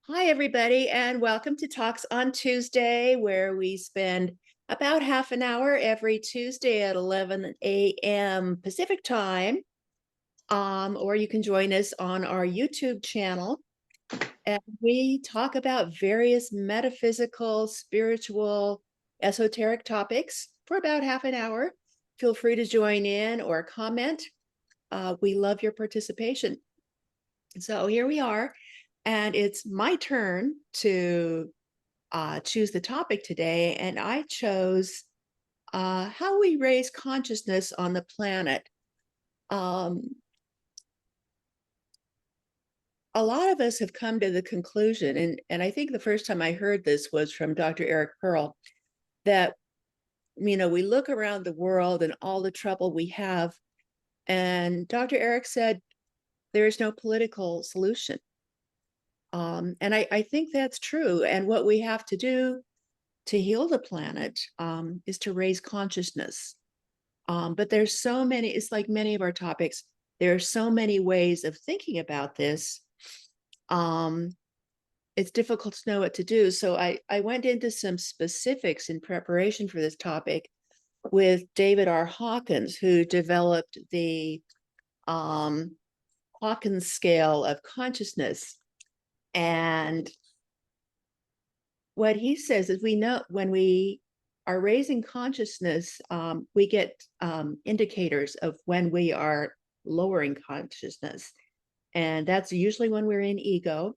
Hi, everybody, and welcome to Talks on Tuesday, where we spend about half an hour every Tuesday at 11 a.m. Pacific time. Or you can join us on our YouTube channel. And we talk about various metaphysical, spiritual, esoteric topics for about half an hour. Feel free to join in or comment. We love your participation. So here we are, and it's my turn to choose the topic today, and I chose how we raise consciousness on the planet. Um, a lot of us have come to the conclusion, and I think the first time I heard this was from Dr. Eric Pearl, that we look around the world and all the trouble we have, and Dr. Eric said there is no political solution. And I think that's true. And what we have to do to heal the planet is to raise consciousness. But there's so many, it's like many of our topics, there are so many ways of thinking about this. It's difficult to know what to do. So I went into some specifics in preparation for this topic with David R. Hawkins, who developed the Hawkins scale of consciousness. And what he says is we know when we are raising consciousness, we get indicators of when we are lowering consciousness. And that's usually when we're in ego.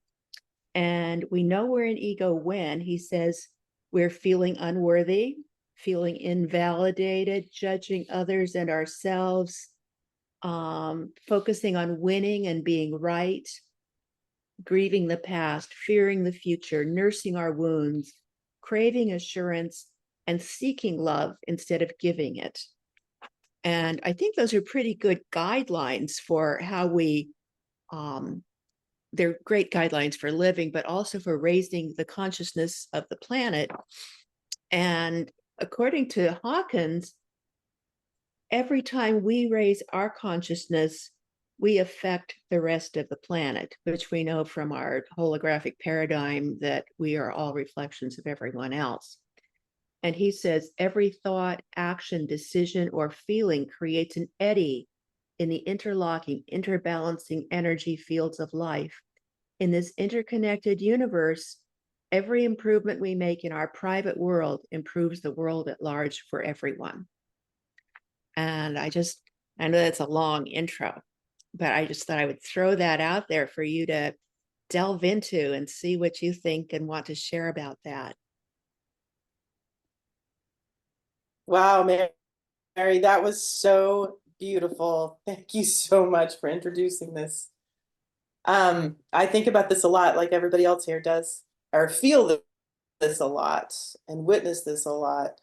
And we know we're in ego when he says we're feeling unworthy, feeling invalidated, judging others and ourselves, focusing on winning and being right, grieving the past, fearing the future, nursing our wounds, craving assurance, and seeking love instead of giving it. And I think those are pretty good guidelines for how they're great guidelines for living, but also for raising the consciousness of the planet. And according to Hawkins, every time we raise our consciousness, we affect the rest of the planet, which we know from our holographic paradigm that we are all reflections of everyone else. And he says every thought, action, decision, or feeling creates an eddy in the interlocking, interbalancing energy fields of life. In this interconnected universe, every improvement we make in our private world improves the world at large for everyone. And I know that's a long intro, but I just thought I would throw that out there for you to delve into and see what you think and want to share about that. Wow, Mary, that was so beautiful. Thank you so much for introducing this. I think about this a lot, like everybody else here does, or feel this a lot and witness this a lot.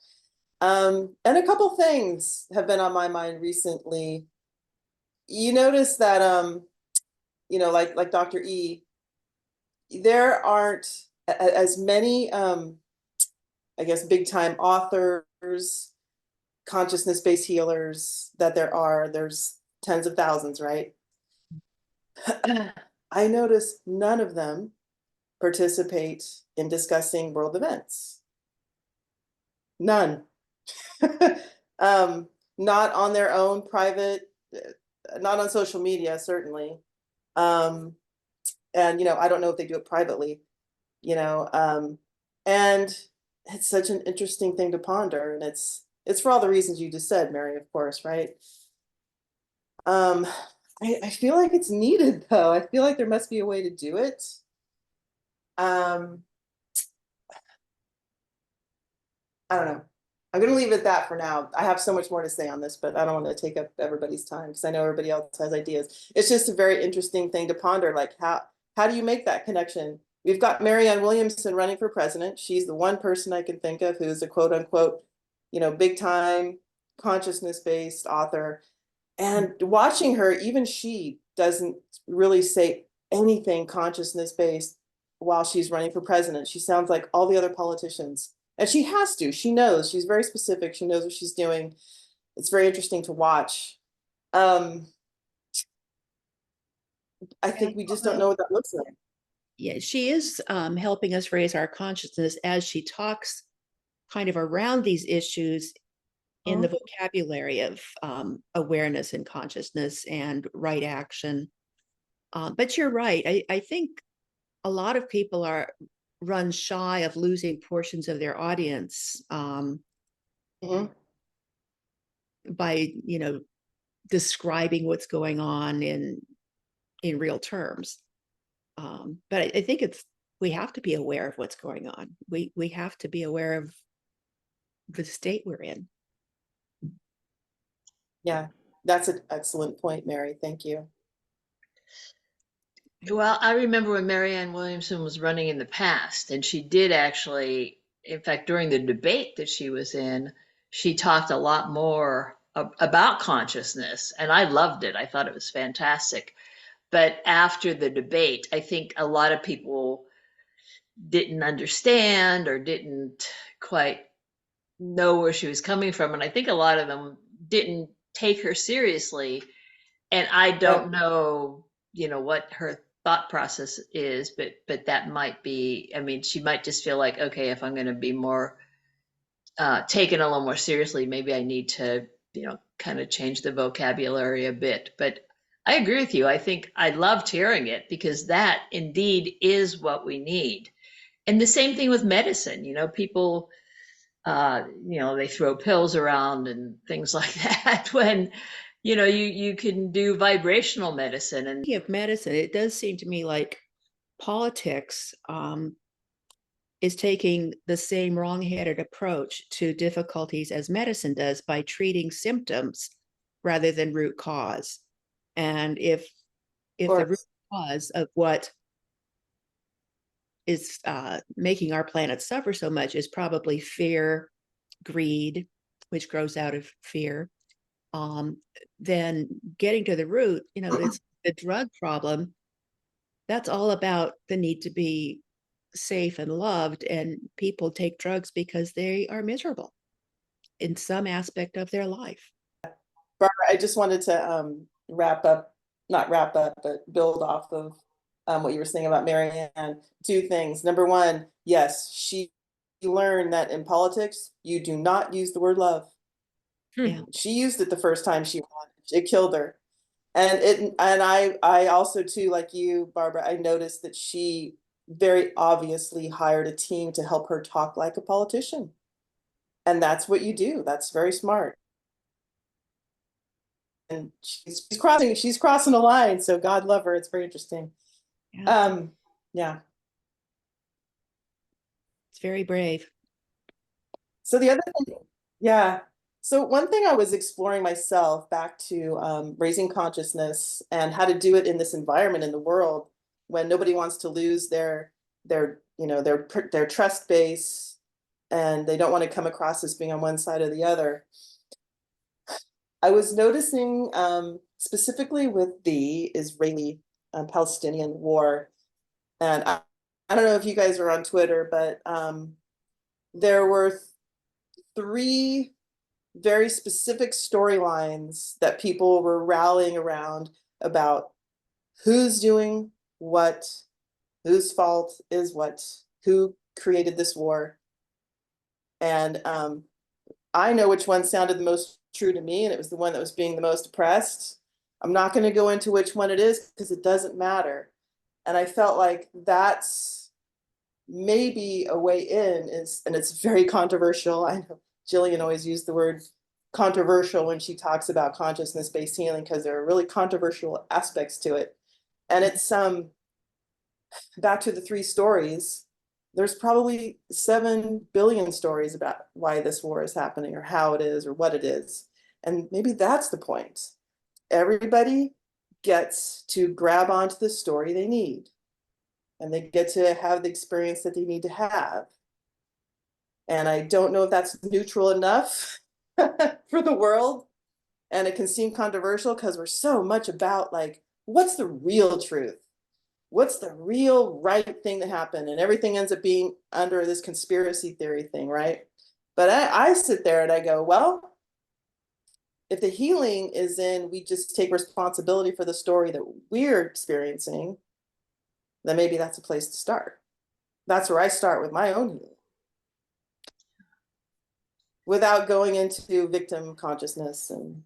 And a couple things have been on my mind recently. You notice that, like Dr. E, there aren't as many, I guess, big time authors, consciousness-based healers that there's tens of thousands, right? I notice none of them participate in discussing world events. None. Not on their own private, not on social media, certainly. And, I don't know if they do it privately, and it's such an interesting thing to ponder. And it's for all the reasons you just said, Mary, of course, right? I feel like it's needed, though. I feel like there must be a way to do it. I don't know. I'm going to leave it at that for now. I have so much more to say on this, but I don't want to take up everybody's time because I know everybody else has ideas. It's just a very interesting thing to ponder, like how do you make that connection? We've got Marianne Williamson running for president. She's the one person I can think of who's a quote unquote, big time consciousness-based author. And watching her, even she doesn't really say anything consciousness-based while she's running for president. She sounds like all the other politicians. And she has to. She knows. She's very specific. She knows what she's doing. It's very interesting to watch. I think we just don't know what that looks like. Yeah, she is helping us raise our consciousness as she talks kind of around these issues in the vocabulary of awareness and consciousness and right action. But you're right. I think a lot of people are run shy of losing portions of their audience Mhm. by, describing what's going on in real terms. But I think we have to be aware of what's going on. We have to be aware of the state we're in. Yeah, that's an excellent point, Mary. Thank you. Well, I remember when Marianne Williamson was running in the past, and she did actually, in fact, during the debate that she was in, she talked a lot more about consciousness, and I loved it. I thought it was fantastic. But after the debate, I think a lot of people didn't understand or didn't quite know where she was coming from. And I think a lot of them didn't take her seriously. And I don't Yep. know, what her thought process is, but that might be, I mean, she might just feel like, okay, if I'm going to be more taken a little more seriously, maybe I need to, kind of change the vocabulary a bit. But I agree with you. I think I loved hearing it because that indeed is what we need. And the same thing with medicine, people they throw pills around and things like that when, you can do vibrational medicine. And Speaking of medicine, it does seem to me like politics is taking the same wrong-headed approach to difficulties as medicine does by treating symptoms rather than root cause. And if the root cause of what is making our planet suffer so much is probably fear, greed, which grows out of fear, um, then getting to the root, it's the drug problem. That's all about the need to be safe and loved, and people take drugs because they are miserable in some aspect of their life. Barbara, I just wanted to wrap up, not wrap up, but build off of what you were saying about Marianne. Two things. Number one, yes, she learned that in politics, you do not use the word love. Yeah. She used it the first time she won. It killed her. And I also too, like you, Barbara, I noticed that she very obviously hired a team to help her talk like a politician. And that's what you do. That's very smart. And she's crossing a line, so God love her. It's very interesting. Yeah, Yeah. it's very brave. So the other thing, yeah. So one thing I was exploring myself back to raising consciousness and how to do it in this environment in the world when nobody wants to lose their trust base and they don't want to come across as being on one side or the other. I was noticing specifically with the Israeli Palestinian war, and I don't know if you guys are on Twitter, but there were three very specific storylines that people were rallying around about who's doing what, whose fault is what, who created this war. And I know which one sounded the most true to me, and it was the one that was being the most oppressed. I'm not going to go into which one it is because it doesn't matter. And I felt like that's maybe a way in is, and it's very controversial. I know Jillian always used the word controversial when she talks about consciousness-based healing because there are really controversial aspects to it. And it's back to the three stories. There's probably 7 billion stories about why this war is happening or how it is or what it is. And maybe that's the point. Everybody gets to grab onto the story they need, and they get to have the experience that they need to have. And I don't know if that's neutral enough for the world. And it can seem controversial because we're so much about like, what's the real truth? What's the real right thing to happen? And everything ends up being under this conspiracy theory thing, right? But I sit there and I go, well, if the healing is in, we just take responsibility for the story that we're experiencing, then maybe that's a place to start. That's where I start with my own healing, without going into victim consciousness. And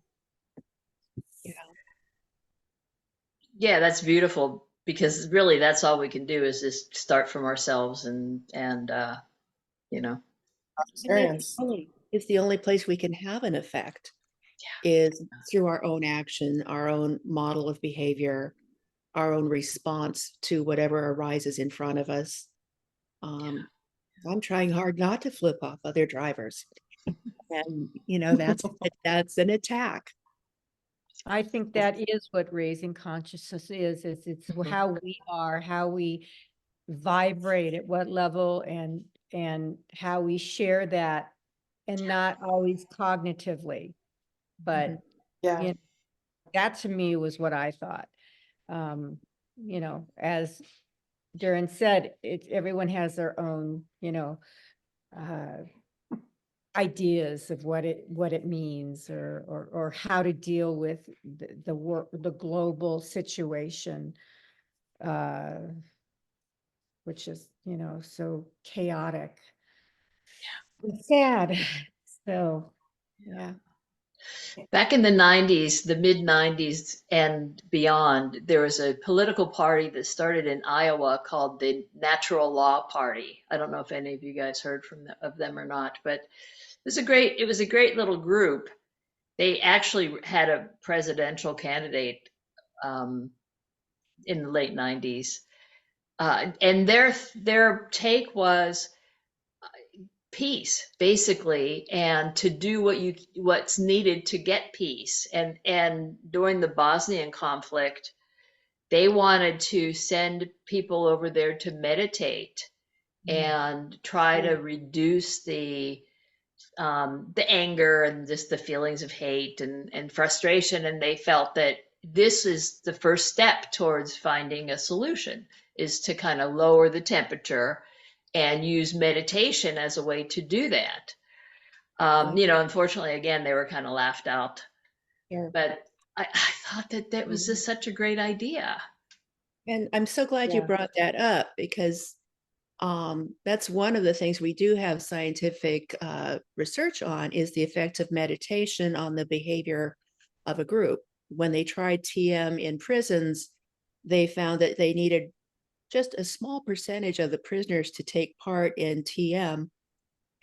Yeah, that's beautiful, because really that's all we can do is just start from ourselves and you know. And experience. it's the only place we can have an effect is through our own action, our own model of behavior, our own response to whatever arises in front of us. I'm trying hard not to flip off other drivers. And, that's an attack. I think that is what raising consciousness is it's how we are, how we vibrate at what level, and how we share that, and not always cognitively, but Yeah. you know, that to me was what I thought. As Darren said, everyone has their own, uh, ideas of what it means, or how to deal with the global situation, which is, so chaotic. It's sad. So, yeah. Back in the 90s, the mid 90s and beyond, there was a political party that started in Iowa called the Natural Law Party. I don't know if any of you guys heard of them or not, but it was a great little group. They actually had a presidential candidate um, in the late 90s. And their take was peace, basically, and to do what's needed to get peace. And during the Bosnian conflict, they wanted to send people over there to meditate and try to reduce the anger and just the feelings of hate and frustration. And they felt that this is the first step towards finding a solution, is to kind of lower the temperature and use meditation as a way to do that. Unfortunately, again, they were kind of laughed out. Yeah. But I thought that was just such a great idea. And I'm so glad you Yeah. brought that up, because that's one of the things we do have scientific research on, is the effects of meditation on the behavior of a group. When they tried TM in prisons, they found that they needed just a small percentage of the prisoners to take part in TM,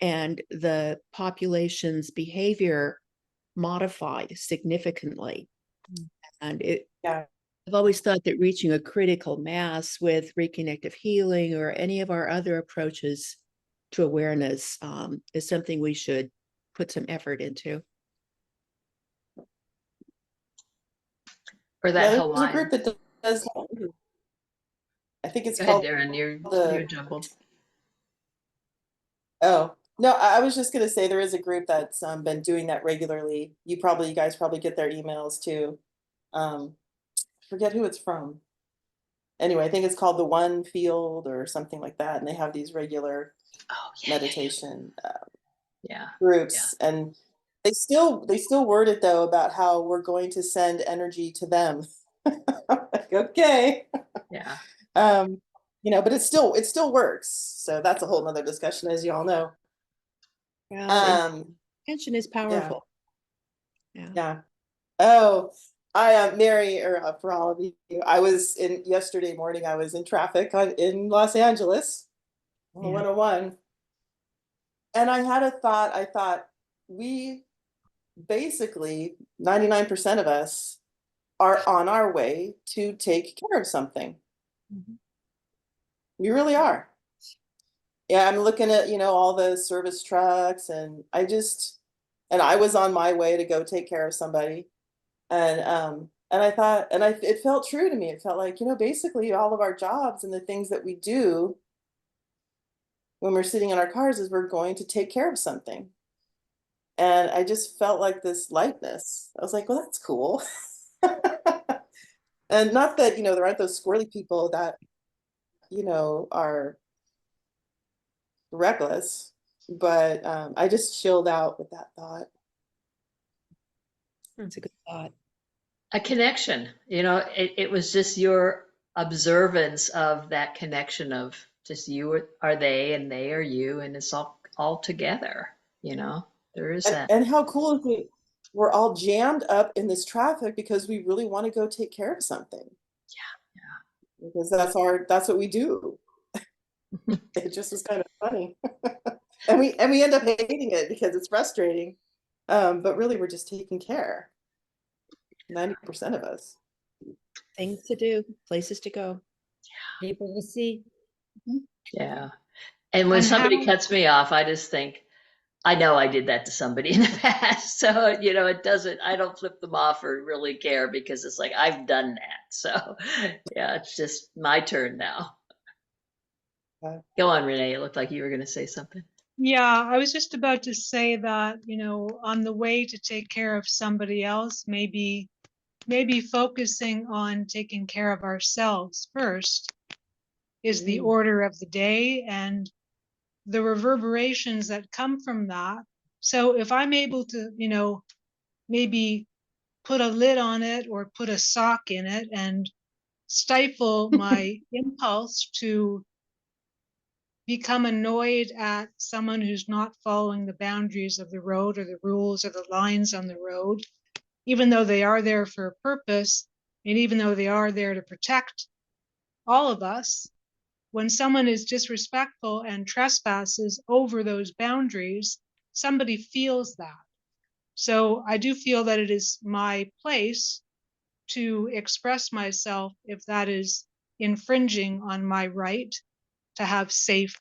and the population's behavior modified significantly. And Yeah. I've always thought that reaching a critical mass with reconnective healing or any of our other approaches to awareness is something we should put some effort into. Or Yeah, that there's a Hawaiian. group that does that. I think it's Go ahead, called Darren. the- You're jumbled. Oh, no, I was just gonna say there is a group that's been doing that regularly. You guys probably get their emails too. I forget who it's from. Anyway, I think it's called the One Field or something like that, and they have these regular Oh, meditation yeah. groups, and they still word it though about how we're going to send energy to them. Like, okay. Yeah. But it still works. So that's a whole nother discussion, as you all know. Well, intention is powerful. Yeah. Oh, Mary, or for all of you, yesterday morning, I was in traffic in Los Angeles, 101. And I had a thought. I thought, we basically, 99% of us are on our way to take care of something. We really are. Yeah, I'm looking at, all the service trucks, and I was on my way to go take care of somebody. And I thought, it felt true to me. It felt like, basically all of our jobs and the things that we do when we're sitting in our cars is we're going to take care of something. And I just felt like this lightness. I was like, well, that's cool. And not that, there aren't those squirrely people that, are reckless, but I just chilled out with that thought. It's a good thought. A connection, it was just your observance of that connection of just are they and they are you, and it's all together, there is that. And how cool is it? We're all jammed up in this traffic because we really want to go take care of something. Yeah. Because that's what we do. It just was kind of funny. And we end up hating it because it's frustrating. But really we're just taking care. 90% of us. Things to do, places to go. People to see. Yeah. And when And somebody how- cuts me off, I just think, I know I did that to somebody in the past. So, I don't flip them off or really care, because it's like, I've done that. So yeah, it's just my turn now. Okay. Go on, Renee. It looked like you were going to say something. Yeah, I was just about to say that, on the way to take care of somebody else, maybe focusing on taking care of ourselves first is the order of the day and the reverberations that come from that. So if I'm able to, maybe put a lid on it or put a sock in it and stifle my impulse to become annoyed at someone who's not following the boundaries of the road or the rules or the lines on the road, even though they are there for a purpose, and even though they are there to protect all of us, when someone is disrespectful and trespasses over those boundaries, somebody feels that. So I do feel that it is my place to express myself if that is infringing on my right to have safe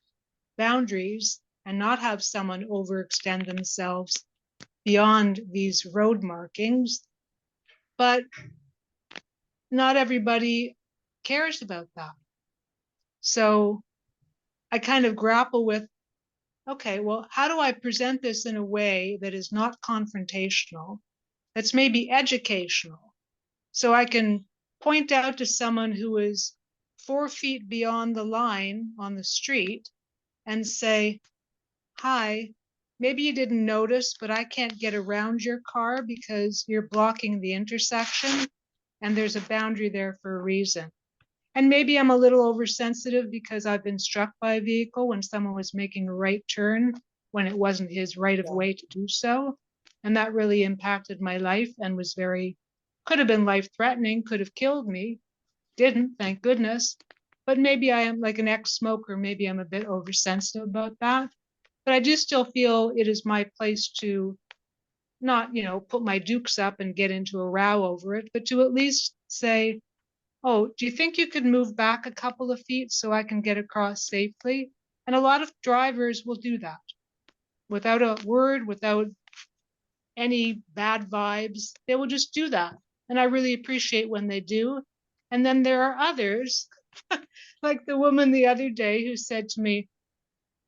boundaries and not have someone overextend themselves beyond these road markings. But not everybody cares about that. So I kind of grapple with, okay, well, how do I present this in a way that is not confrontational, that's maybe educational? So I can point out to someone who is 4 feet beyond the line on the street and say, hi, maybe you didn't notice, but I can't get around your car because you're blocking the intersection and there's a boundary there for a reason. And maybe I'm a little oversensitive because I've been struck by a vehicle when someone was making a right turn when it wasn't his right of way to do so. And that really impacted my life and was could have been life threatening, could have killed me. Didn't, thank goodness. But maybe I am like an ex-smoker. Maybe I'm a bit oversensitive about that. But I do still feel it is my place to not, put my dukes up and get into a row over it, but to at least say, oh, do you think you could move back a couple of feet so I can get across safely? And a lot of drivers will do that without a word, without any bad vibes. They will just do that. And I really appreciate when they do. And then there are others, like the woman the other day who said to me,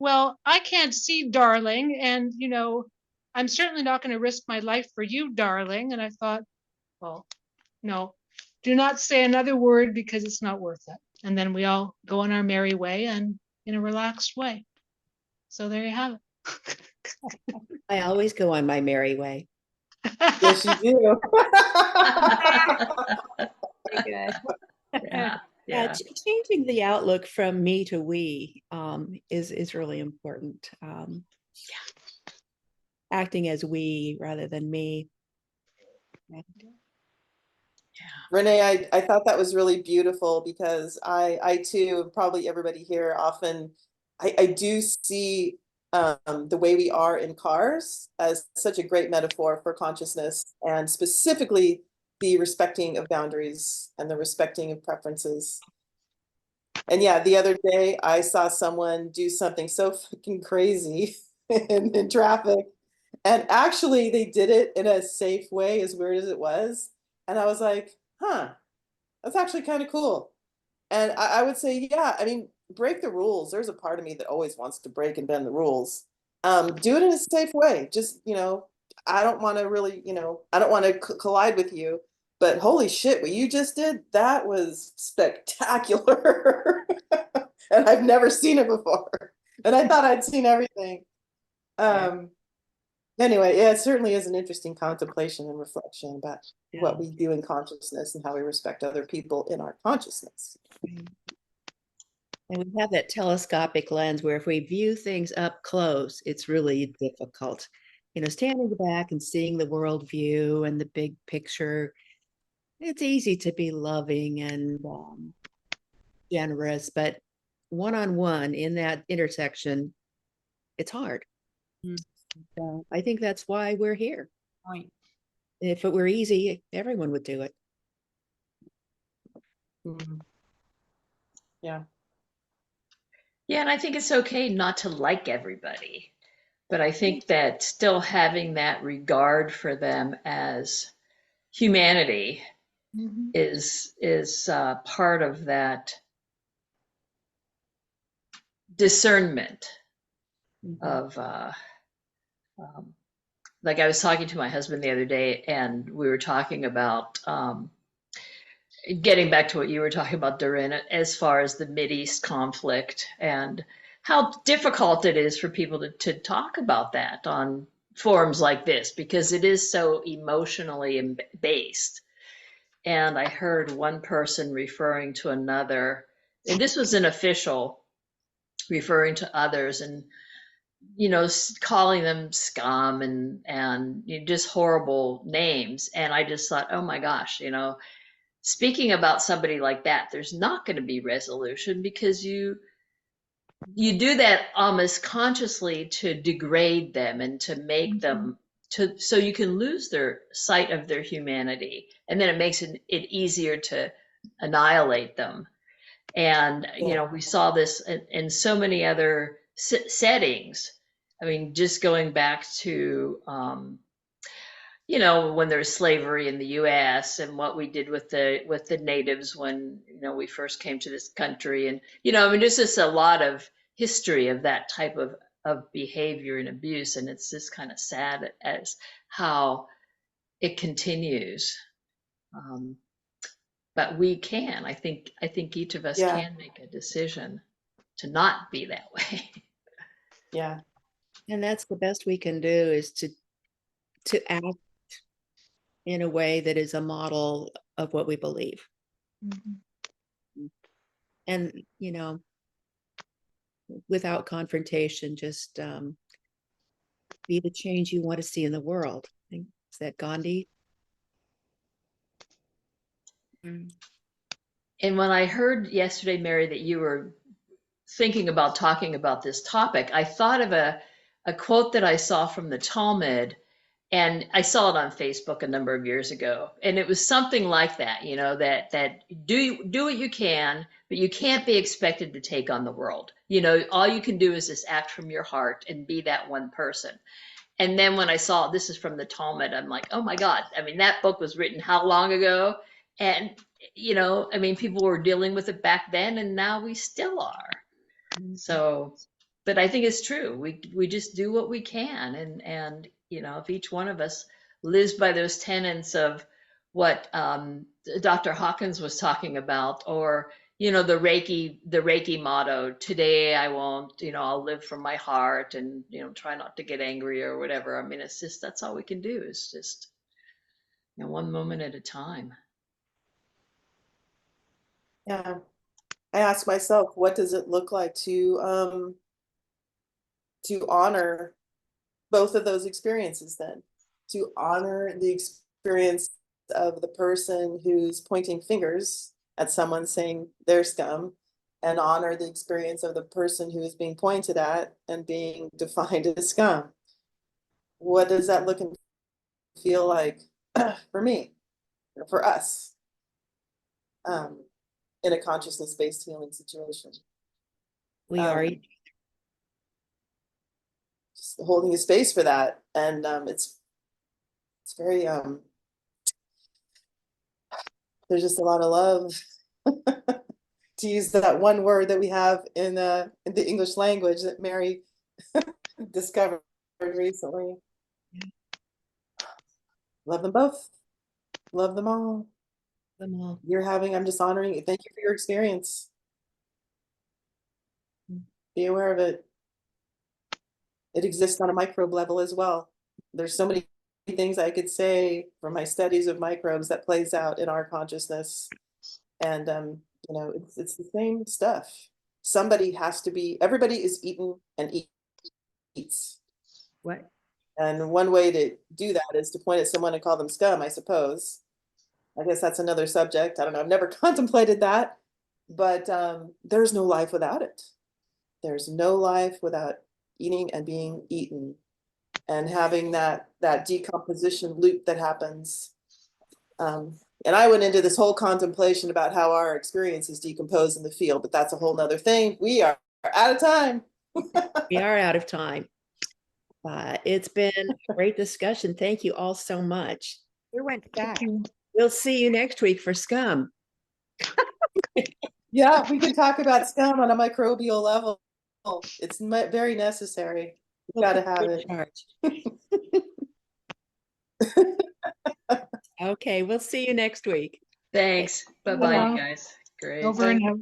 well, I can't see, darling. And, I'm certainly not going to risk my life for you, darling. And I thought, well, no, do not say another word because it's not worth it. And then we all go on our merry way and in a relaxed way. So there you have it. I always go on my merry way. Yes, you do. Very good. Yeah. Yeah, Yeah. changing the outlook from me to we is really important. Acting as we rather than me. Renee, I thought that was really beautiful because I too, probably everybody here often, I do see the way we are in cars as such a great metaphor for consciousness, and specifically the respecting of boundaries and the respecting of preferences. And yeah, the other day I saw someone do something so fucking crazy in traffic. And actually they did it in a safe way, as weird as it was. And I was like, huh, that's actually kind of cool. And I would say, yeah, I mean, break the rules. There's a part of me that always wants to break and bend the rules. Do it in a safe way. Just, I don't want to really, I don't want to collide with you. But holy shit, what you just did, that was spectacular. And I've never seen it before. And I thought I'd seen everything. Anyway, yeah, it certainly is an interesting contemplation and reflection about Yeah. what we do in consciousness and how we respect other people in our consciousness. And we have that telescopic lens where if we view things up close, it's really difficult. You know, standing back and seeing the world view and the big picture, it's easy to be loving and generous, but one-on-one in that intersection, it's hard. Mm. So I think that's why we're here. Point. If it were easy, everyone would do it. Mhm. Yeah. Yeah, and I think it's okay not to like everybody, but I think that still having that regard for them as humanity Mhm. is part of that discernment of like I was talking to my husband the other day, and we were talking about getting back to what you were talking about, Doreen, as far as the Mideast conflict and how difficult it is for people to talk about that on forums like this because it is so emotionally based. And I heard one person referring to another, and this was an official referring to others and calling them scum and just horrible names. And I just thought, oh my gosh, speaking about somebody like that, there's not going to be resolution because you do that almost consciously to degrade them and to make them so you can lose their sight of their humanity, and then it makes it easier to annihilate them. And we saw this in so many other settings. I mean, just going back to when there was slavery in the U.S. and what we did with the natives when we first came to this country, and I mean, there's just a lot of history of that type of behavior and abuse, and it's just kind of sad as how it continues. Um, but we can, I think each of us Yeah. can make a decision to not be that way. Yeah. And that's the best we can do is to act in a way that is a model of what we believe. Mhm. And, without confrontation, just be the change you want to see in the world. I think, is that Gandhi? And when I heard yesterday, Mary, that you were thinking about talking about this topic, I thought of a quote that I saw from the Talmud, and I saw it on Facebook a number of years ago, and it was something like that, that do what you can, but you can't be expected to take on the world. All you can do is just act from your heart and be that one person. And then when I saw this is from the Talmud, I'm like, oh my God. I mean, that book was written how long ago? And, I mean, people were dealing with it back then, and now we still are. So, but I think it's true. We just do what we can, and if each one of us lives by those tenets of what Dr. Hawkins was talking about, or the Reiki motto, today I won't, I'll live from my heart, and try not to get angry or whatever. I mean, it's just that's all we can do is just one moment at a time. Yeah. I ask myself, what does it look like to honor both of those experiences then? To honor the experience of the person who's pointing fingers at someone saying they're scum, and honor the experience of the person who is being pointed at and being defined as scum. What does that look and feel like for me, for us, in a consciousness-based healing situation? We are Just holding a space for that, and it's very there's just a lot of love, to use that one word that we have in the English language that Mary discovered recently. Love them both. Love them all. them all. I'm just honoring you. Thank you for your experience. Be aware of it. It exists on a microbe level as well. there's so many things I could say from my studies of microbes that plays out in our consciousness. And you know, it's the same stuff. Somebody has to be, everybody is eaten and eats. What? And one way to do that is to point at someone and call them scum, I suppose. I guess that's another subject. I don't know. I've never contemplated that, but there's no life without it. There's no life without eating and being eaten, and having that decomposition loop that happens. And I went into this whole contemplation about how our experiences decompose in the field, but that's a whole nother thing. We are out of time. We are out of time. It's been a great discussion. Thank you all so much. We went fast. We'll see you next week for scum. Yeah, we can talk about scum on a microbial level. It's very necessary. You got to have it. Okay, we'll see you next week. Thanks. Bye-bye, Yeah. you guys. Great. Over and out.